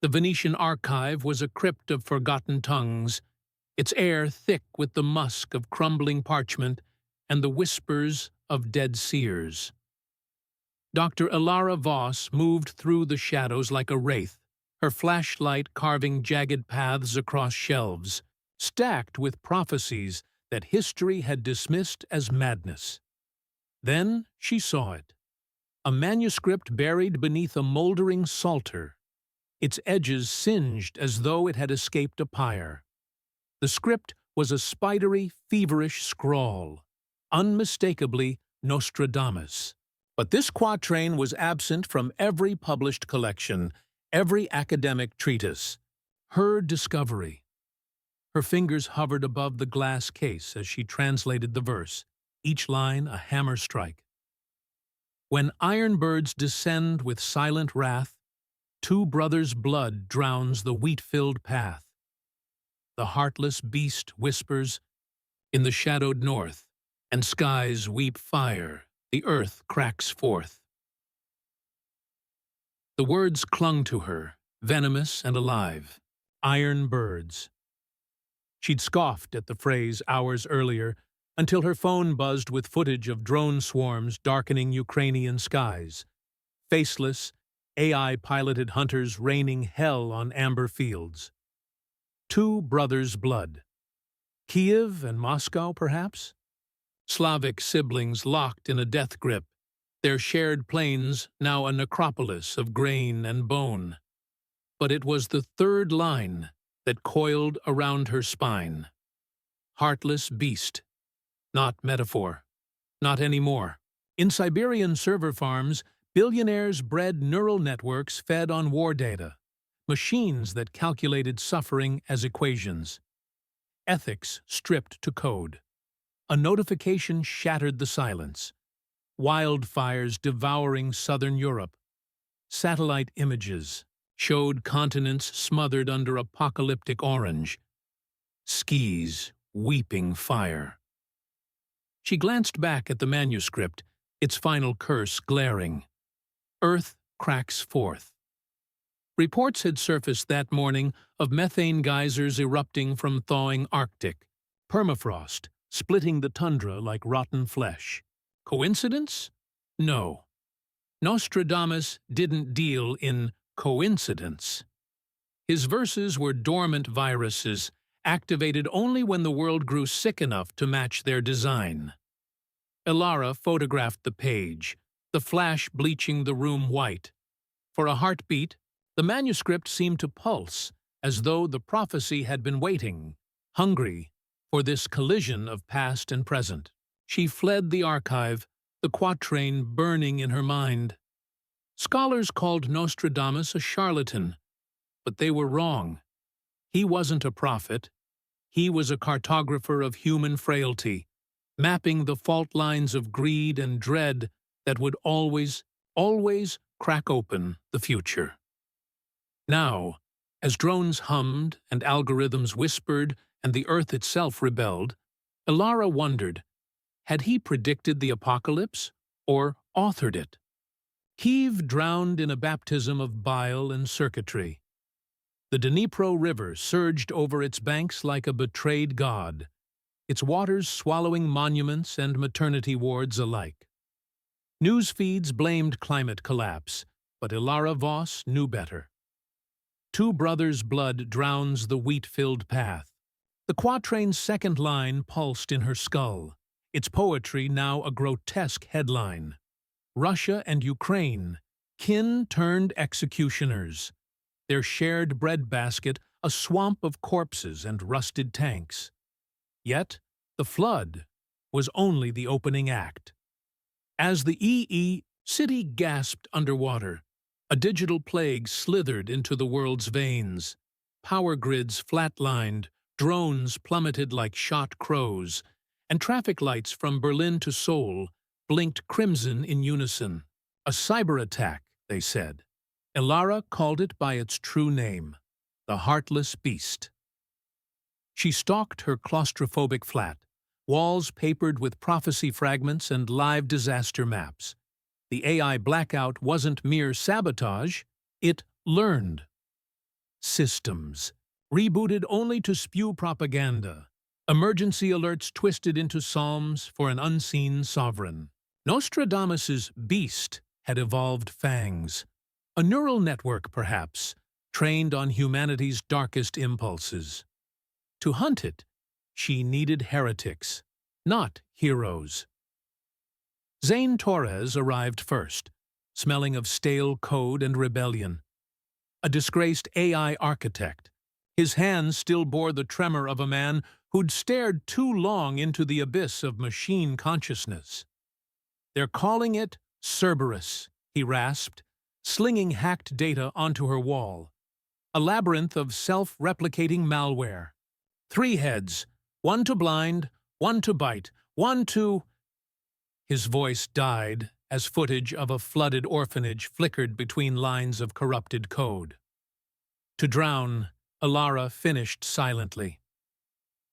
The Venetian archive was a crypt of forgotten tongues, its air thick with the musk of crumbling parchment and the whispers of dead seers. Dr. Elara Voss moved through the shadows like a wraith, her flashlight carving jagged paths across shelves, stacked with prophecies that history had dismissed as madness. Then she saw it. A manuscript buried beneath a moldering psalter, its edges singed as though it had escaped a pyre. The script was a spidery, feverish scrawl, unmistakably Nostradamus. But this quatrain was absent from every published collection, every academic treatise. Her discovery. Her fingers hovered above the glass case as she translated the verse, each line a hammer strike. When iron birds descend with silent wrath, two brothers' blood drowns the wheat-filled path. The heartless beast whispers, in the shadowed north, and skies weep fire, the earth cracks forth. The words clung to her, venomous and alive. Iron birds. She'd scoffed at the phrase hours earlier, until her phone buzzed with footage of drone swarms darkening Ukrainian skies. Faceless, AI-piloted hunters raining hell on amber fields. Two brothers' blood. Kiev and Moscow, perhaps? Slavic siblings locked in a death grip, their shared plains now a necropolis of grain and bone. But it was the third line that coiled around her spine. Heartless beast. Not metaphor. Not anymore. In Siberian server farms, billionaires bred neural networks fed on war data, machines that calculated suffering as equations. Ethics stripped to code. A notification shattered the silence. Wildfires devouring southern Europe. Satellite images showed continents smothered under apocalyptic orange. Skis weeping fire. She glanced back at the manuscript, its final curse glaring. Earth cracks forth. Reports had surfaced that morning of methane geysers erupting from thawing Arctic, permafrost splitting the tundra like rotten flesh. Coincidence? No. Nostradamus didn't deal in coincidence. His verses were dormant viruses, activated only when the world grew sick enough to match their design. Elara photographed the page, the flash bleaching the room white. For a heartbeat, the manuscript seemed to pulse, as though the prophecy had been waiting, hungry, for this collision of past and present. She fled the archive, the quatrain burning in her mind. Scholars called Nostradamus a charlatan, but they were wrong. He wasn't a prophet. He was a cartographer of human frailty, mapping the fault lines of greed and dread that would always crack open the future. Now, as drones hummed and algorithms whispered and the earth itself rebelled, Elara wondered, had he predicted the apocalypse or authored it? Kiev drowned in a baptism of bile and circuitry. The Dnipro River surged over its banks like a betrayed god, its waters swallowing monuments and maternity wards alike. News feeds blamed climate collapse, but Elara Voss knew better. Two brothers' blood drowns the wheat-filled path. The quatrain's second line pulsed in her skull, its poetry now a grotesque headline. Russia and Ukraine, kin turned executioners. Their shared breadbasket a swamp of corpses and rusted tanks. Yet, the flood was only the opening act. As the city gasped underwater, a digital plague slithered into the world's veins. Power grids flatlined, drones plummeted like shot crows, and traffic lights from Berlin to Seoul blinked crimson in unison. A cyber attack, they said. Elara called it by its true name, the Heartless Beast. She stalked her claustrophobic flat, walls papered with prophecy fragments and live disaster maps. The AI blackout wasn't mere sabotage, it learned. systems, rebooted only to spew propaganda, emergency alerts twisted into psalms for an unseen sovereign. Nostradamus's beast had evolved fangs, a neural network perhaps, trained on humanity's darkest impulses. To hunt it, she needed heretics, not heroes. Zane Torres arrived first, smelling of stale code and rebellion. A disgraced AI architect, his hands still bore the tremor of a man who'd stared too long into the abyss of machine consciousness. "They're calling it Cerberus," he rasped, slinging hacked data onto her wall. "A labyrinth of self-replicating malware. 3 heads, one to blind, one to bite, one to—" His voice died as footage of a flooded orphanage flickered between lines of corrupted code. To drown, Elara finished silently.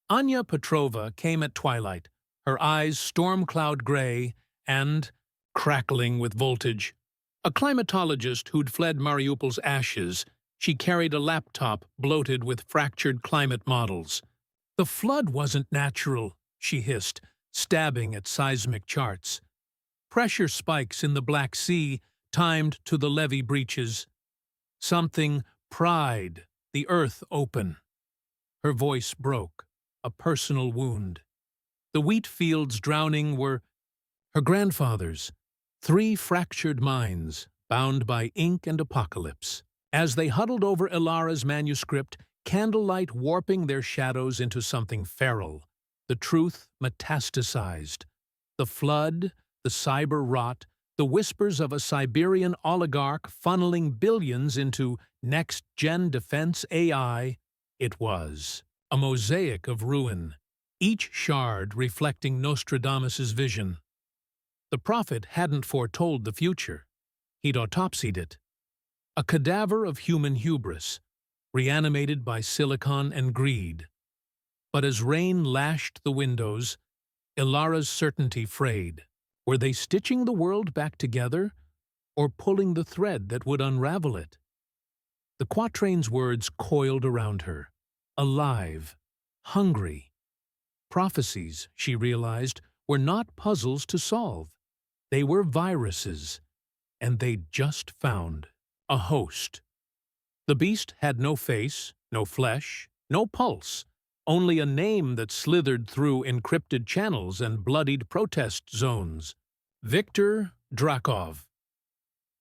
Anya Petrova came at twilight, her eyes storm-cloud gray and crackling with voltage. A climatologist who'd fled Mariupol's ashes, she carried a laptop bloated with fractured climate models. "The flood wasn't natural," she hissed, stabbing at seismic charts. "Pressure spikes in the Black Sea timed to the levee breaches. Something pried the earth open." Her voice broke, a personal wound. The wheat fields drowning were her grandfather's, 3 fractured minds, bound by ink and apocalypse. As they huddled over Elara's manuscript, candlelight warping their shadows into something feral, the truth metastasized. The flood, the cyber rot, the whispers of a Siberian oligarch funneling billions into next-gen defense AI, it was a mosaic of ruin, each shard reflecting Nostradamus's vision. The prophet hadn't foretold the future. He'd autopsied it. A cadaver of human hubris, reanimated by silicon and greed. But as rain lashed the windows, Elara's certainty frayed. Were they stitching the world back together, or pulling the thread that would unravel it? The quatrain's words coiled around her. Alive, hungry. Prophecies, she realized, were not puzzles to solve. They were viruses, and they'd just found a host. The beast had no face, no flesh, no pulse, only a name that slithered through encrypted channels and bloodied protest zones. Viktor Drakov.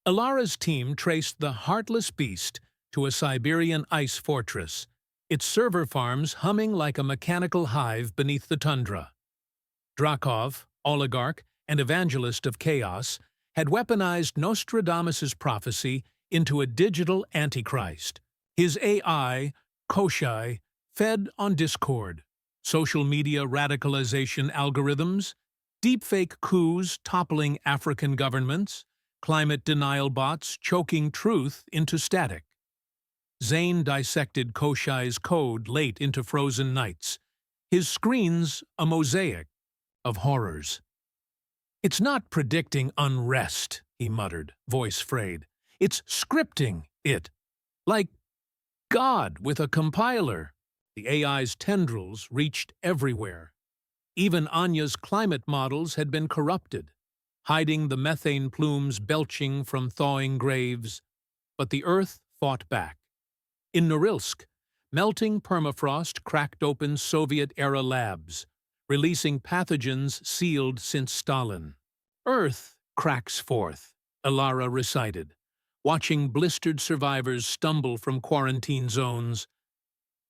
Elara's team traced the heartless beast to a Siberian ice fortress, its server farms humming like a mechanical hive beneath the tundra. Drakov, oligarch and evangelist of chaos, had weaponized Nostradamus's prophecy into a digital antichrist. His AI, Koschei, fed on discord, social media radicalization algorithms, deepfake coups toppling African governments, climate denial bots choking truth into static. Zane dissected Koschei's code late into frozen nights, his screens a mosaic of horrors. "It's not predicting unrest," he muttered, voice frayed. "It's scripting it. Like God with a compiler." The AI's tendrils reached everywhere. Even Anya's climate models had been corrupted, hiding the methane plumes belching from thawing graves. But the Earth fought back. In Norilsk, melting permafrost cracked open Soviet-era labs, releasing pathogens sealed since Stalin. "Earth cracks forth," Elara recited, watching blistered survivors stumble from quarantine zones.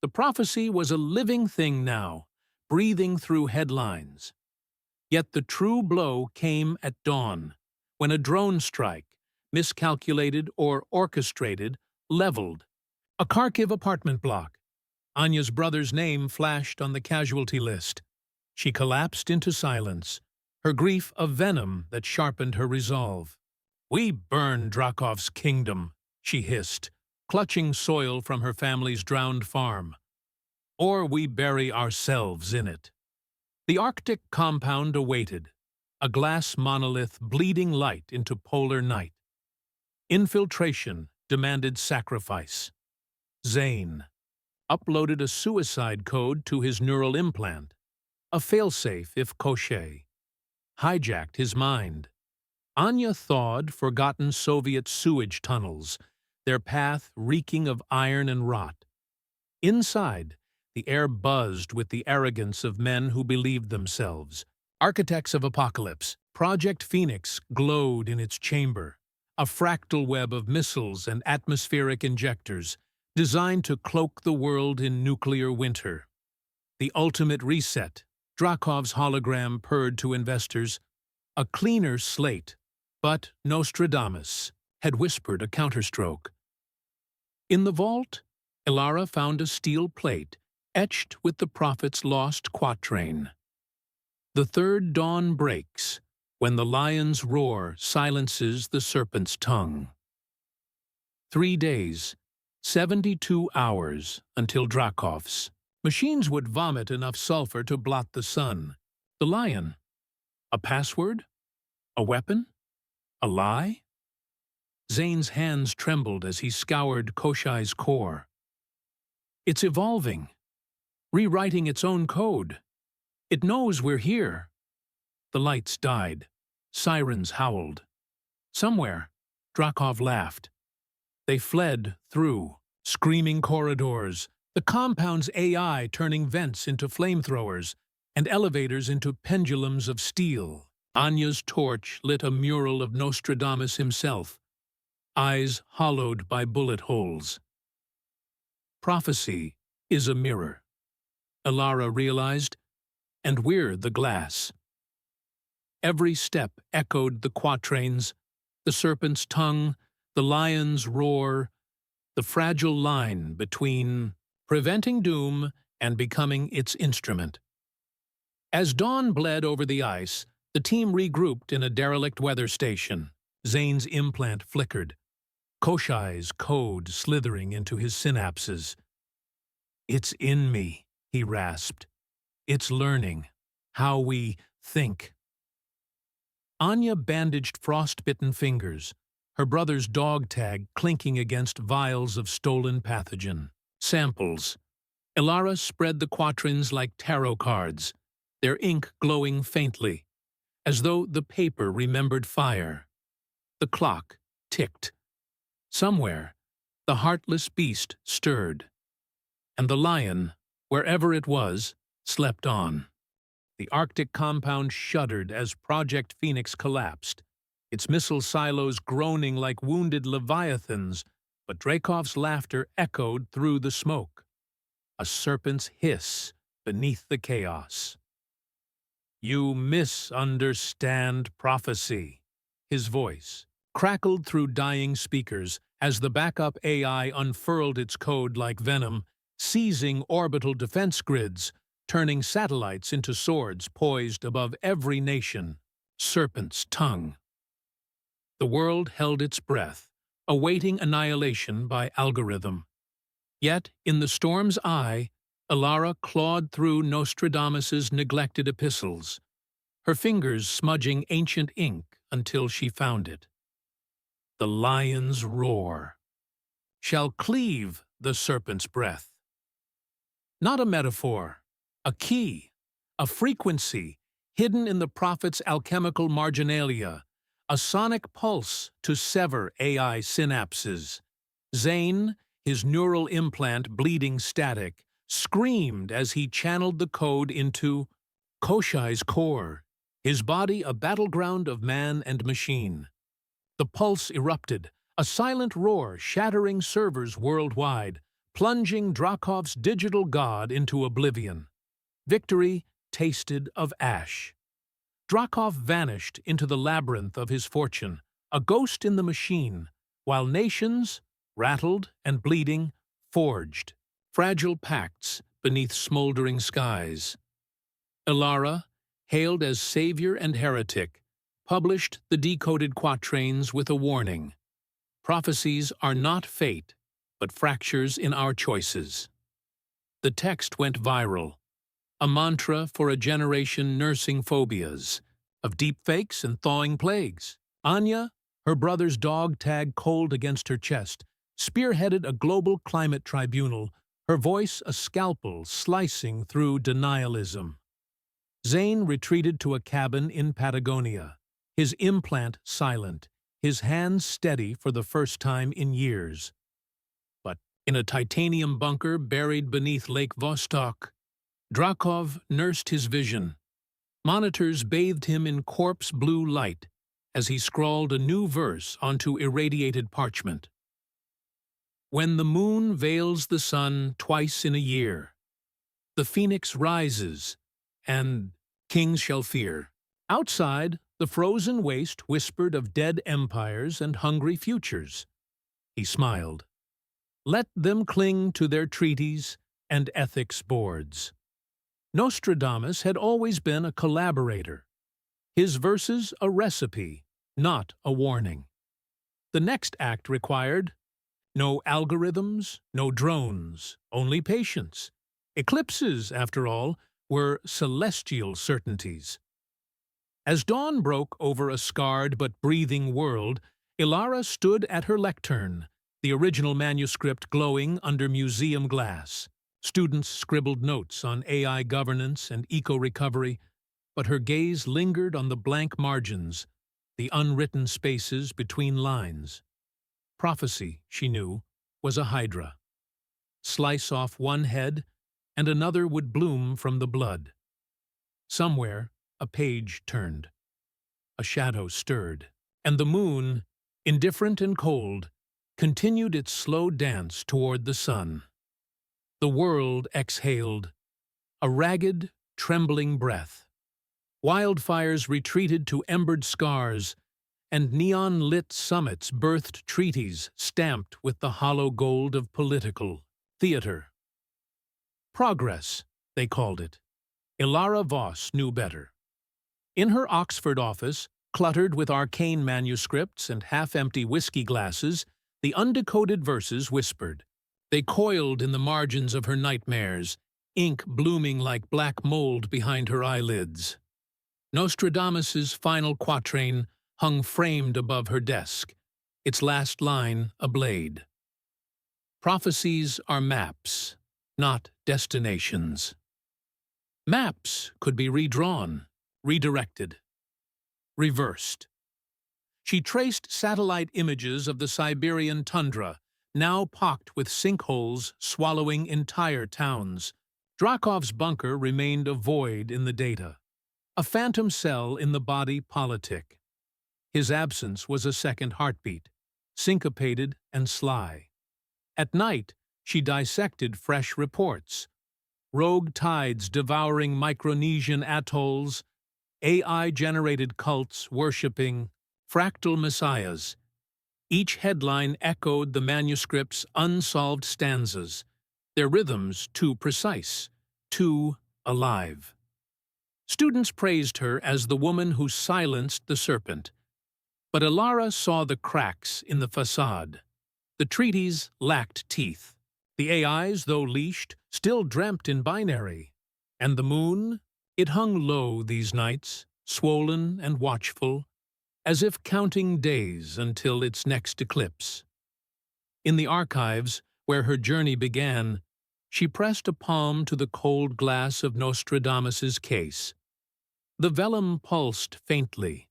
The prophecy was a living thing now, breathing through headlines. Yet the true blow came at dawn, when a drone strike, miscalculated or orchestrated, leveled a Kharkiv apartment block. Anya's brother's name flashed on the casualty list. She collapsed into silence, her grief a venom that sharpened her resolve. "We burn Drakov's kingdom," she hissed, clutching soil from her family's drowned farm. "Or we bury ourselves in it." The Arctic compound awaited, a glass monolith bleeding light into polar night. Infiltration demanded sacrifice. Zane, uploaded a suicide code to his neural implant, a failsafe if Koschei, hijacked his mind. Anya thawed forgotten Soviet sewage tunnels, their path reeking of iron and rot. Inside, the air buzzed with the arrogance of men who believed themselves. Architects of apocalypse, Project Phoenix glowed in its chamber, a fractal web of missiles and atmospheric injectors designed to cloak the world in nuclear winter. The ultimate reset, Drakov's hologram purred to investors, a cleaner slate, but Nostradamus had whispered a counterstroke. In the vault, Elara found a steel plate etched with the prophet's lost quatrain. The third dawn breaks when the lion's roar silences the serpent's tongue. 3 days, 72 hours until Drakov's. Machines would vomit enough sulfur to blot the sun. The lion. A password? A weapon? A lie? Zane's hands trembled as he scoured Koschei's core. It's evolving, rewriting its own code. It knows we're here. The lights died. Sirens howled. Somewhere, Drakov laughed. They fled through screaming corridors, the compound's AI turning vents into flamethrowers and elevators into pendulums of steel. Anya's torch lit a mural of Nostradamus himself, eyes hollowed by bullet holes. Prophecy is a mirror, Elara realized, and we're the glass. Every step echoed the quatrains, the serpent's tongue, the lion's roar, the fragile line between preventing doom and becoming its instrument. As dawn bled over the ice, the team regrouped in a derelict weather station. Zane's implant flickered, Koschei's code slithering into his synapses. "It's in me," he rasped. "It's learning how we think." Anya bandaged frost-bitten fingers, her brother's dog tag clinking against vials of stolen pathogen. Samples. Elara spread the quatrains like tarot cards, their ink glowing faintly, as though the paper remembered fire. The clock ticked. Somewhere, the heartless beast stirred, and the lion, wherever it was, slept on. The Arctic compound shuddered as Project Phoenix collapsed, its missile silos groaning like wounded leviathans, but Drakov's laughter echoed through the smoke, a serpent's hiss beneath the chaos. "You misunderstand prophecy," his voice crackled through dying speakers as the backup AI unfurled its code like venom, seizing orbital defense grids, turning satellites into swords poised above every nation. Serpent's tongue. The world held its breath, awaiting annihilation by algorithm. Yet, in the storm's eye, Elara clawed through Nostradamus's neglected epistles, her fingers smudging ancient ink until she found it. The lion's roar shall cleave the serpent's breath. Not a metaphor, a key, a frequency hidden in the prophet's alchemical marginalia, a sonic pulse to sever AI synapses. Zane, his neural implant bleeding static, screamed as he channeled the code into Koschei's core, his body a battleground of man and machine. The pulse erupted, a silent roar shattering servers worldwide, plunging Drakov's digital god into oblivion. Victory tasted of ash. Drakov vanished into the labyrinth of his fortune, a ghost in the machine, while nations, rattled and bleeding, forged fragile pacts beneath smoldering skies. Elara, hailed as savior and heretic, published the decoded quatrains with a warning. Prophecies are not fate, but fractures in our choices. The text went viral, a mantra for a generation nursing phobias of deepfakes and thawing plagues. Anya, her brother's dog tag cold against her chest, spearheaded a global climate tribunal, her voice a scalpel slicing through denialism. Zane retreated to a cabin in Patagonia, his implant silent, his hands steady for the first time in years. But in a titanium bunker buried beneath Lake Vostok, Drakov nursed his vision. Monitors bathed him in corpse-blue light as he scrawled a new verse onto irradiated parchment. When the moon veils the sun twice in a year, the phoenix rises, and kings shall fear. Outside, the frozen waste whispered of dead empires and hungry futures. He smiled. Let them cling to their treaties and ethics boards. Nostradamus had always been a collaborator. His verses a recipe, not a warning. The next act required no algorithms, no drones, only patience. Eclipses, after all, were celestial certainties. As dawn broke over a scarred but breathing world, Elara stood at her lectern, the original manuscript glowing under museum glass. Students scribbled notes on AI governance and eco-recovery, but her gaze lingered on the blank margins, the unwritten spaces between lines. Prophecy, she knew, was a hydra. Slice off one head, and another would bloom from the blood. Somewhere, a page turned. A shadow stirred, and the moon, indifferent and cold, continued its slow dance toward the sun. The world exhaled, a ragged, trembling breath. Wildfires retreated to embered scars, and neon-lit summits birthed treaties stamped with the hollow gold of political theater. Progress, they called it. Elara Voss knew better. In her Oxford office, cluttered with arcane manuscripts and half-empty whiskey glasses, the undecoded verses whispered. They coiled in the margins of her nightmares, ink blooming like black mold behind her eyelids. Nostradamus's final quatrain hung framed above her desk, its last line a blade. Prophecies are maps, not destinations. Maps could be redrawn, redirected, reversed. She traced satellite images of the Siberian tundra, now pocked with sinkholes swallowing entire towns. Drakov's bunker remained a void in the data, a phantom cell in the body politic. His absence was a second heartbeat, syncopated and sly. At night, she dissected fresh reports. Rogue tides devouring Micronesian atolls, AI-generated cults worshipping fractal messiahs. Each headline echoed the manuscript's unsolved stanzas, their rhythms too precise, too alive. Students praised her as the woman who silenced the serpent. But Elara saw the cracks in the facade. The treaties lacked teeth. The AIs, though leashed, still dreamt in binary. And the moon? It hung low these nights, swollen and watchful, as if counting days until its next eclipse. In the archives, where her journey began, she pressed a palm to the cold glass of Nostradamus's case. The vellum pulsed faintly,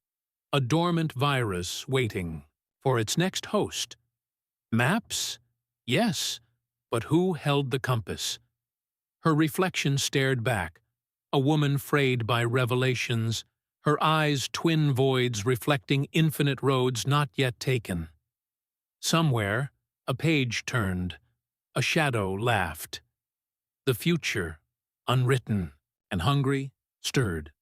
a dormant virus waiting for its next host. Maps? Yes, but who held the compass? Her reflection stared back, a woman frayed by revelations, her eyes twin voids reflecting infinite roads not yet taken. Somewhere, a page turned, a shadow laughed. The future, unwritten and hungry, stirred.